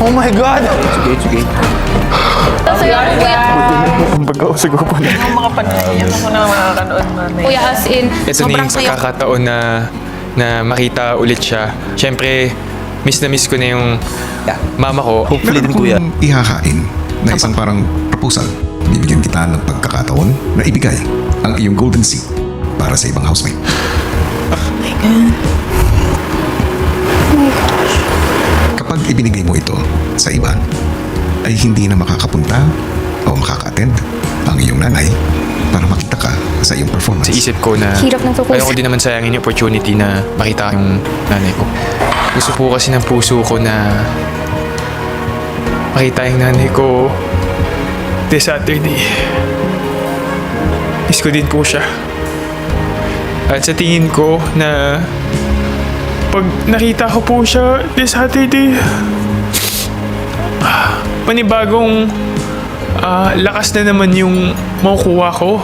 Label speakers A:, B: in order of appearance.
A: Oh my God!
B: Sige.
C: Saya ko, kuya.
A: Pagkausag ko po na.
D: Mga panayang ako na makakanood man.
C: Kuya, as in,
A: Ito na yung pagkakataon na makita ulit siya. Siyempre, miss na miss ko na yung mama ko.
B: Hopefully din, kuya.
E: Kung ihakain na isang parang proposal, bibigyan kita ng pagkakataon na ibigay ang iyong golden seat para sa ibang housemate. Kapag ibinigay mo ito sa iba, ay hindi na makakapunta o makaka-attend ang iyong nanay para makita ka sa iyong performance.
A: Sa isip ko na
C: Hirap ng focus.
A: ayoko din naman sayangin yung opportunity na makita yung nanay ko. Gusto po kasi ng puso ko na makita yung nanay ko this Saturday. Miss ko din po siya. At sa tingin ko na pag nakita ko po siya this Saturday, panibagong lakas na naman yung makukuha ko.